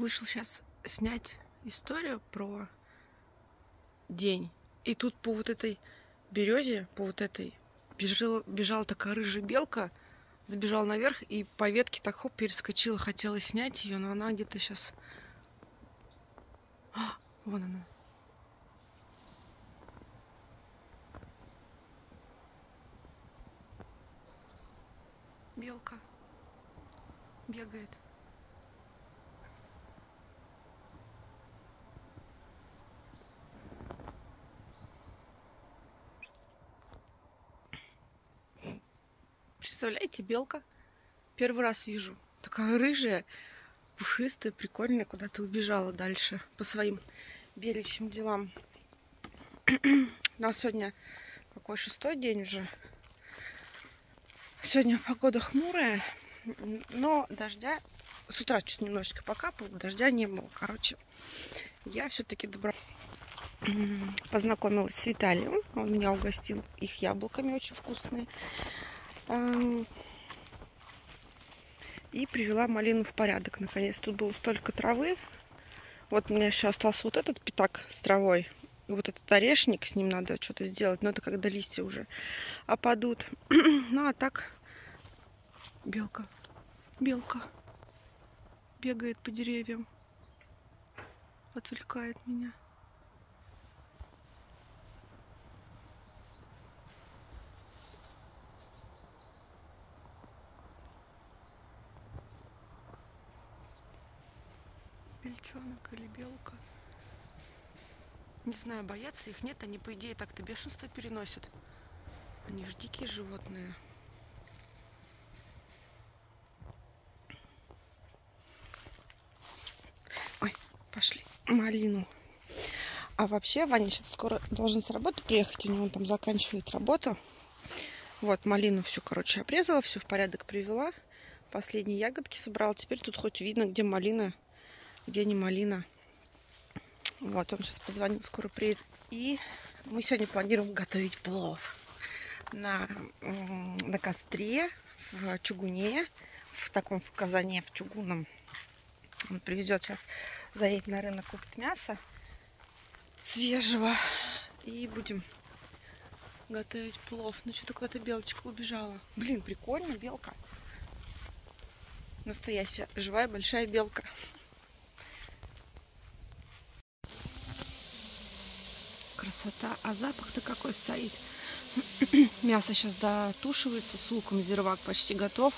Вышел сейчас снять историю про день. И тут по вот этой березе, по вот этой, бежала такая рыжая белка, забежала наверх и по ветке так хоп перескочила, хотела снять ее, но она где-то сейчас... вон она. Белка бегает. Представляете, белка? Первый раз вижу. Такая рыжая, пушистая, прикольная, куда-то убежала дальше по своим беличьим делам. У нас сегодня какой 6-й день уже. Сегодня погода хмурая, но дождя с утра чуть немножечко покапало, дождя не было. Короче, я все-таки познакомилась с Виталием. Он меня угостил их яблоками, очень вкусные. И привела малину в порядок. Наконец, тут было столько травы. Вот у меня еще остался вот этот пятак с травой. И вот этот орешник, с ним надо что-то сделать. Но это когда листья уже опадут. Ну, а так белка бегает по деревьям. Отвлекает меня. Бельчонок или белка. Не знаю, боятся их, нет. Они, по идее, так-то бешенство переносят. Они же дикие животные. Ой, пошли малину. А вообще, Ваня сейчас скоро должен с работы приехать. У него там заканчивает работу. Вот, малину всю, короче, обрезала, все в порядок привела. Последние ягодки собрала. Теперь тут хоть видно, где малина, где не малина. Вот, он сейчас позвонил, скоро приедет. И мы сегодня планируем готовить плов на костре, в чугуне, в казане, в чугунном. Он привезет сейчас, заедет на рынок, купит мясо свежего. И будем готовить плов. Ну, что-то куда-то белочка убежала. Блин, прикольно, белка. Настоящая, живая, большая белка. Красота. А запах-то какой стоит. Мясо сейчас дотушивается с луком. Зирвак почти готов.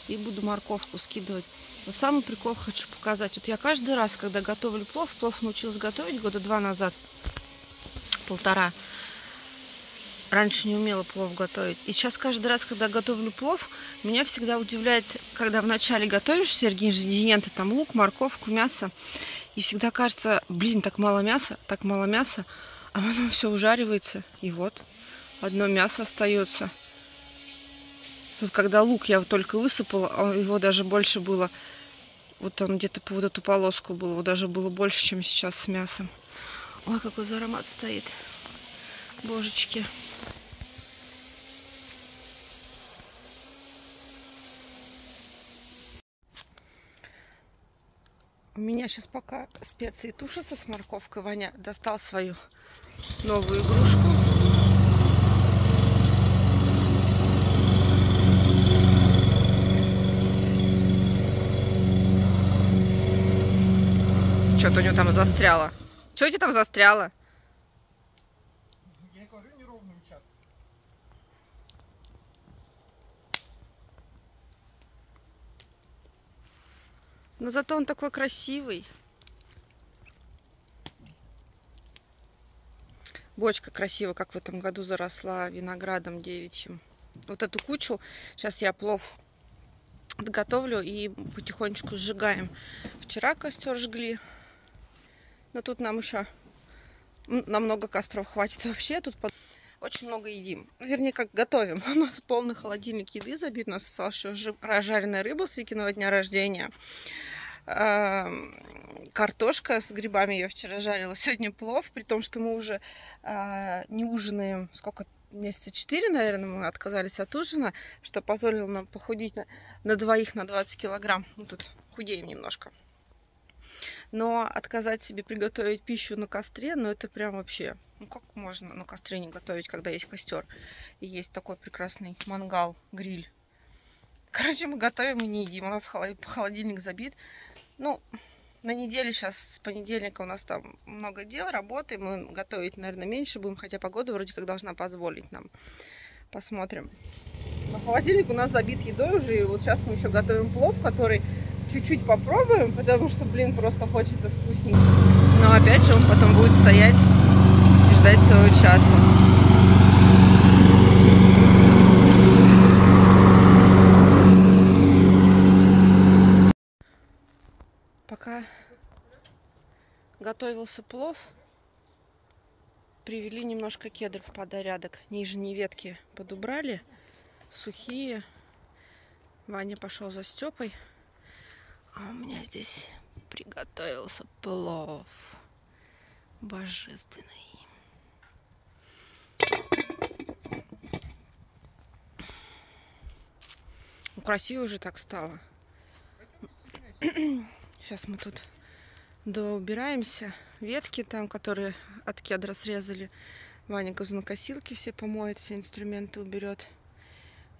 И буду морковку скидывать. Но самый прикол хочу показать. Вот я каждый раз, когда готовлю плов научилась готовить года 2 назад. 1,5. Раньше не умела плов готовить. И сейчас каждый раз, когда готовлю плов, меня всегда удивляет, когда вначале готовишь все ингредиенты, там лук, морковку, мясо. И всегда кажется, блин, так мало мяса. А потом все ужаривается. И вот, одно мясо остается. Вот когда лук я только высыпала, его даже больше было. Вот он где-то по вот эту полоску был. Его даже было больше, чем сейчас с мясом. Ой, какой за аромат стоит. Божечки. У меня сейчас пока специи тушатся с морковкой. Ваня достал свою новую игрушку. Что-то у него там застряло. Что у тебя там застряло? Я говорю, неровный участок. Но зато он такой красивый. Бочка красиво, как в этом году заросла виноградом девичьим. Вот эту кучу сейчас я плов готовлю и потихонечку сжигаем. Вчера костер жгли. Но тут нам еще намного костров хватит. Вообще тут очень много едим. Вернее, как готовим. У нас полный холодильник еды забит. У нас осталась еще жареная рыба с Викиного дня рождения. Картошка с грибами я вчера жарила. Сегодня плов, при том, что мы уже не ужинаем. Сколько? Месяца 4, наверное, мы отказались от ужина, что позволило нам похудеть на 2 на 20 килограмм. Мы тут худеем немножко. Но отказать себе приготовить пищу на костре, ну это прям вообще... Ну как можно на костре не готовить, когда есть костер? И есть такой прекрасный мангал, гриль. Короче, мы готовим и не едим. У нас холодильник забит. Ну, на неделе сейчас, с понедельника у нас там много дел, работы. Мы готовить, наверное, меньше будем, хотя погода вроде как должна позволить нам. Посмотрим. Но холодильник у нас забит едой уже. И вот сейчас мы еще готовим плов, который чуть-чуть попробуем, потому что, блин, просто хочется вкусненько. Но опять же он потом будет стоять и ждать целого часа. Пока готовился плов, привели немножко кедров в порядок. Нижние ветки подубрали, сухие. Ваня пошел за Степой. А у меня здесь приготовился плов божественный. Ну, красиво же так стало. Сейчас мы тут доубираемся. Ветки там, которые от кедра срезали. Ваня газонокосилки все помоет, все инструменты уберет.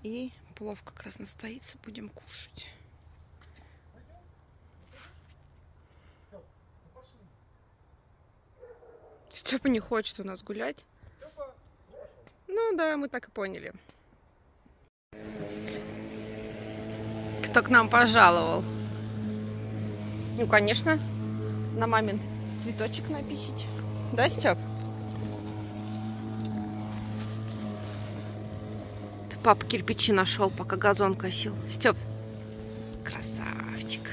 И плов как раз настоится, будем кушать. Степа не хочет у нас гулять. Ну да, мы так и поняли. Кто к нам пожаловал? Ну, конечно, на мамин цветочек написать. Да, Степ? Папа кирпичи нашел, пока газон косил. Степ, красавчик.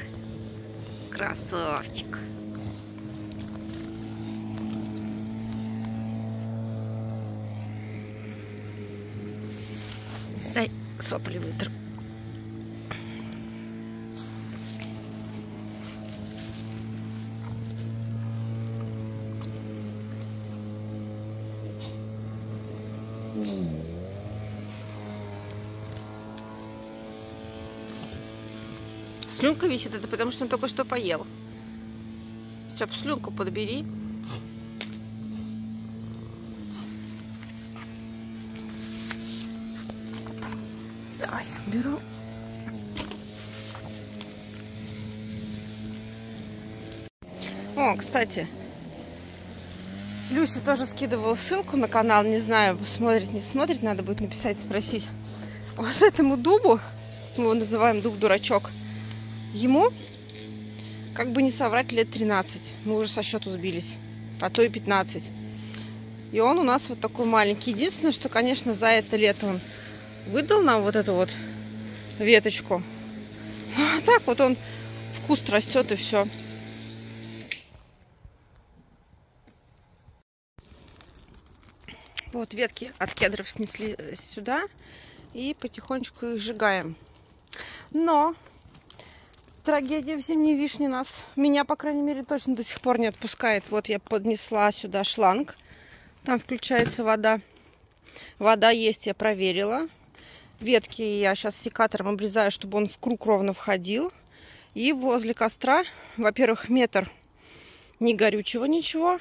Красавчик. Дай сопли вытру. Слюнка висит, это потому что он только что поел. Степ, слюнку подбери. Давай, беру. О, кстати, Люся тоже скидывала ссылку на канал. Не знаю, смотрит, не смотрит, надо будет написать, спросить. Вот этому дубу, мы его называем дуб-дурачок, ему, как бы не соврать, лет 13. Мы уже со счету сбились. А то и 15. И он у нас вот такой маленький. Единственное, что, конечно, за это лето он выдал нам вот эту вот веточку. А так вот он в куст растет и все. Вот ветки от кедров снесли сюда. И потихонечку их сжигаем. Но трагедия в зимней вишне меня, по крайней мере, точно до сих пор не отпускает. Вот я поднесла сюда шланг. Там включается вода. Вода есть, я проверила. Ветки я сейчас секатором обрезаю, чтобы он в круг ровно входил. И возле костра, во-первых, метр не горючего ничего.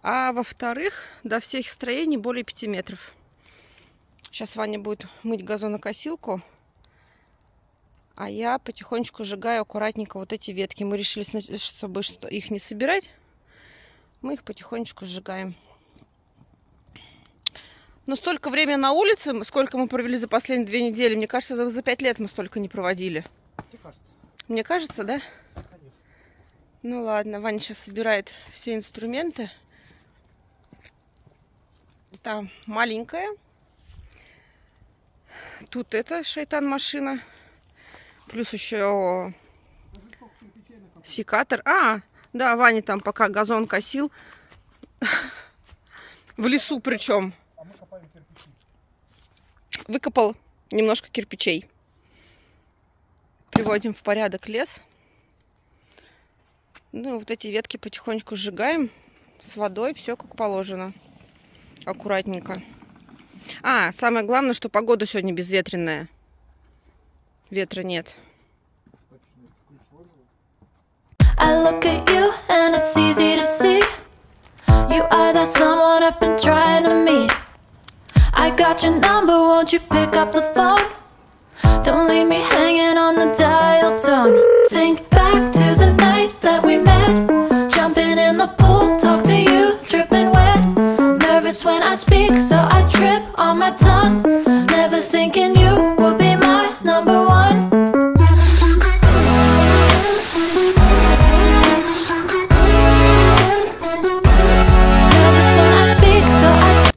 А во-вторых, до всех строений более 5 метров. Сейчас Ваня будет мыть газонокосилку. А я потихонечку сжигаю аккуратненько вот эти ветки. Мы решили, чтобы их не собирать, мы их потихонечку сжигаем. Но столько времени на улице, сколько мы провели за последние 2 недели, мне кажется, за 5 лет мы столько не проводили. Мне кажется. Мне кажется, да? Конечно. Ну ладно, Ваня сейчас собирает все инструменты. Там маленькая. Тут это шайтан-машина. Плюс еще секатор. А, да, Ваня там пока газон косил. В лесу причем. Выкопал немножко кирпичей. Приводим в порядок лес. Ну, вот эти ветки потихонечку сжигаем с водой. Все как положено. Аккуратненько. А, самое главное, что погода сегодня безветренная. Ветра нет. I look at you and it's easy to see. You are that someone I've been trying to meet. I got your number, won't you pick up the phone? Don't leave me hanging on the dial tone. Think back to the night that we met. Jumping in the pool, talk to you, dripping wet. Nervous when I speak, so I trip on my tongue. Never thinking you would be my number one. Nervous when I speak, so I...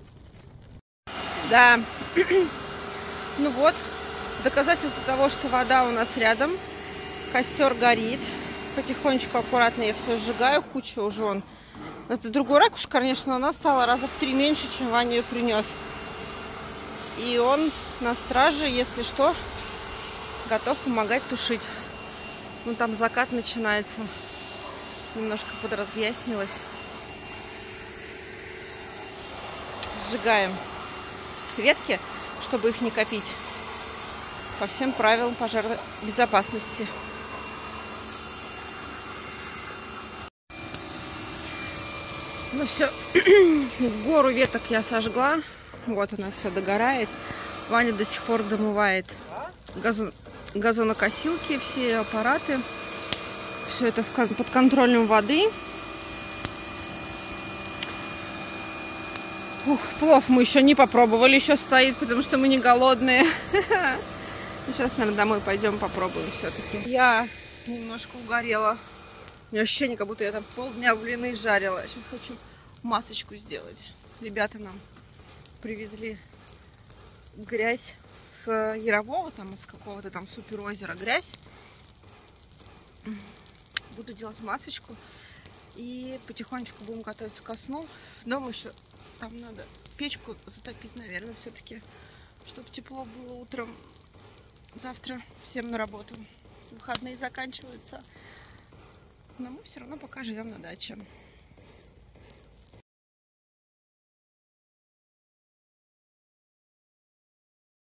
Да. Ну вот, доказательство того, что вода у нас рядом. Костер горит. Потихонечку, аккуратно я все сжигаю. Куча уже он. Это другой ракурс, конечно, она стала раза в 3 меньше, чем Ваня ее принес. И он на страже, если что, готов помогать тушить. Ну там закат начинается. Немножко подразъяснилось. Сжигаем ветки, чтобы их не копить. По всем правилам пожаробезопасности. Ну все, гору веток я сожгла. Вот она все догорает. Ваня до сих пор домывает газонокосилки, все аппараты. Все это под контролем воды. Плов мы еще не попробовали, еще стоит, потому что мы не голодные. Сейчас, наверное, домой пойдем попробуем все-таки. Я немножко угорела. У меня ощущение, как будто я там полдня блины жарила. Сейчас хочу масочку сделать. Ребята нам привезли грязь с Ярового, там из какого-то там суперозера грязь. Буду делать масочку. И потихонечку будем готовиться ко сну. Дома еще там надо печку затопить, наверное, все-таки, чтобы тепло было утром. Завтра всем на работу. Выходные заканчиваются. Но мы все равно пока живем на даче.